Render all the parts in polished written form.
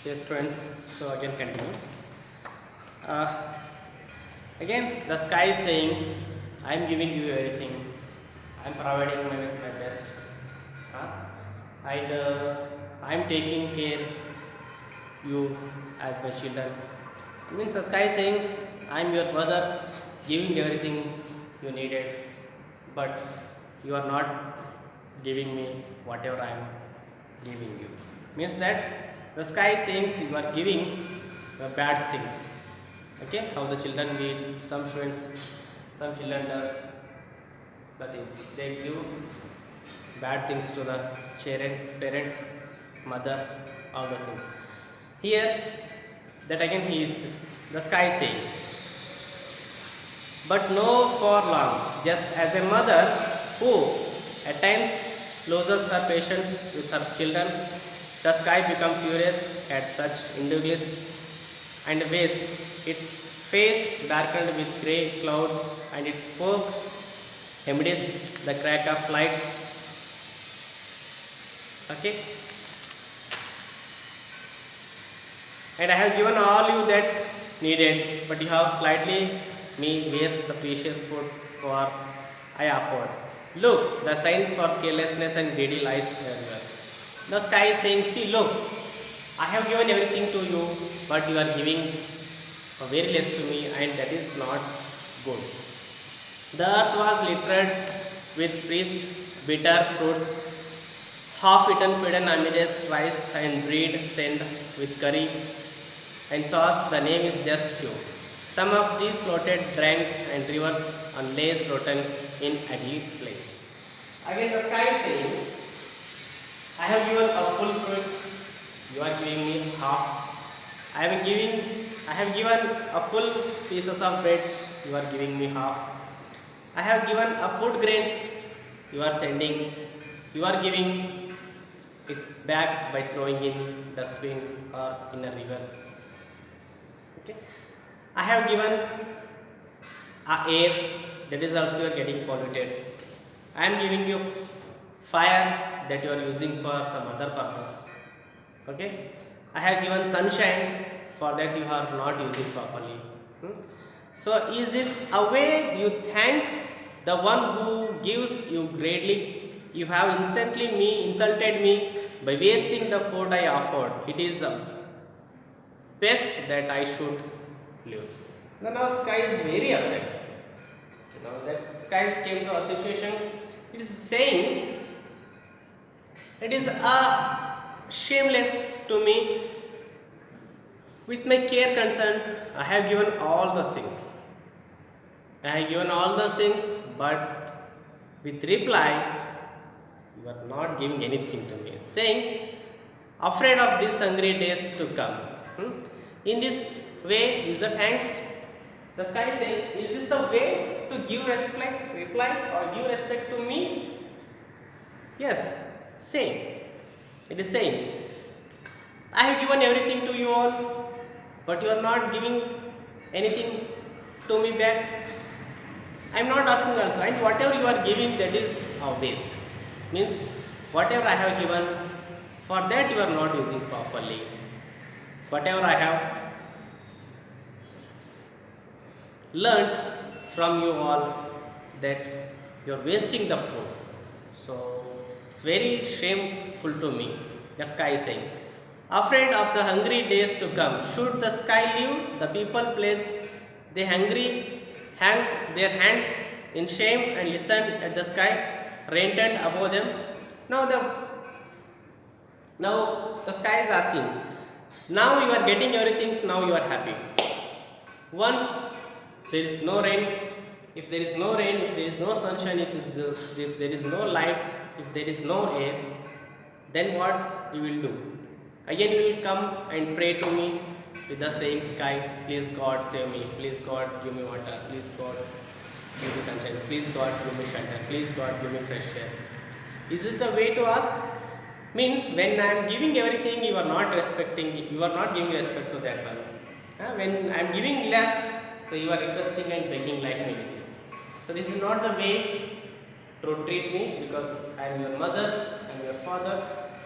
Yes, friends. So again, continue. Uh, Again, the sky is saying, "I am giving you everything. I am providing my best, huh? and I am taking care you as my children." It means the sky is saying, "I am your brother, giving everything you needed, but you are not giving me whatever I am giving you." Means that the sky is saying you are giving the bad things. Okay, how the children need, some children does the things, they give bad things to the parents, mother, all those things. Here, that again he is, the sky is saying, but no for long, just as a mother who at times loses her patience with her children, the sky becomes furious at such injustice and waste. Its face darkened with grey clouds, and it spoke amidst the crack of light. Okay, and I have given all you that needed, but you have slightly me waste the precious food for I afford. Look, the signs for carelessness and greedy lies everywhere. The sky is saying, see, look, I have given everything to you, but you are giving very less to me, and that is not good. The earth was littered with pressed bitter fruits, half-eaten pudding amidst rice and bread stained with curry and sauce. The name is just few. Some of these floated drains and rivers on lays rotten in ugly place. Again, the sky is saying, I have given a full fruit, you are giving me half. I have given a full pieces of bread, you are giving me half. I have given a food grains, you are giving it back by throwing in dustbin or in a river. Okay. I have given a air, that is also you are getting polluted. I am giving you fire that you are using for some other purpose. Okay. I have given sunshine, for that you are not using properly. So is this a way you thank the one who gives you greatly? You have insulted me by wasting the food I offered. It is best that I should live. Now sky is very upset. Now that sky came to a situation, it is saying, it is shameless to me. With my care concerns, I have given all those things. I have given all those things, but with reply, you are not giving anything to me. Saying, afraid of these hungry days to come. In this way, is the thanks. The sky is saying, is this the way to give reply or give respect to me? Yes, same. It is saying, I have given everything to you all, but you are not giving anything to me back. I am not asking also, and whatever you are giving, that is waste. Means whatever I have given, for that you are not using properly. Whatever I have learned from you all, that you are wasting the food. So it's very shameful to me. That sky is saying, afraid of the hungry days to come, should the sky leave the people place the hungry, hang their hands in shame and listen at the sky rented above them. Now the sky is asking, now you are getting everything, so now you are happy. Once there is no rain, if there is no rain, if there is no sunshine, if there is no light, if there is no air, then what you will do? Again you will come and pray to me with the saying, sky, please God save me, please God give me water, please God give me sunshine, please God give me shelter, please God give me fresh air. Is it a way to ask? Means when I am giving everything, you are not giving respect to that one. When I am giving less, so you are requesting and begging like me. So this is not the way to treat me, because I am your mother, I am your father,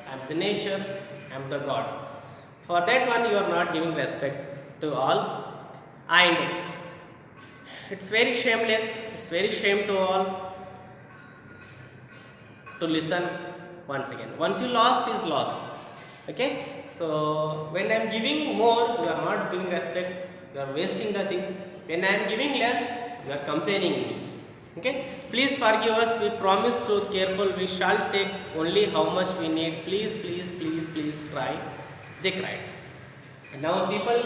I am the nature, I am the God. For that one, you are not giving respect to all, and it's very shameless. It's very shame to all to listen once again. Once you lost is lost. Okay. So when I am giving more, you are not giving respect. You are wasting the things. When I am giving less, you are complaining me. Okay. Please forgive us. We promise to careful. We shall take only how much we need. Please, please, please, please try. They cried. And now people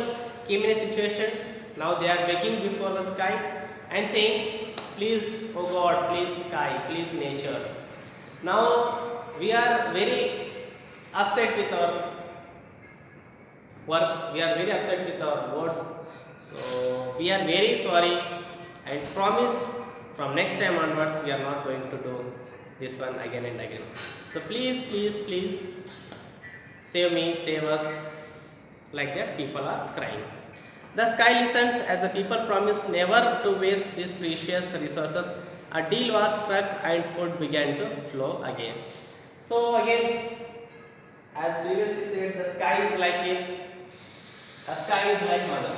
came in a situations. Now they are begging before the sky and saying, please, oh God, please sky, please nature. Now we are very upset with our work. We are very upset with our words. So we are very sorry and promise from next time onwards we are not going to do this one again and again. So please, please, please save me, save us. Like that, people are crying. The sky listens as the people promise never to waste these precious resources. A deal was struck and food began to flow again. So again, as previously said, the sky is like mother.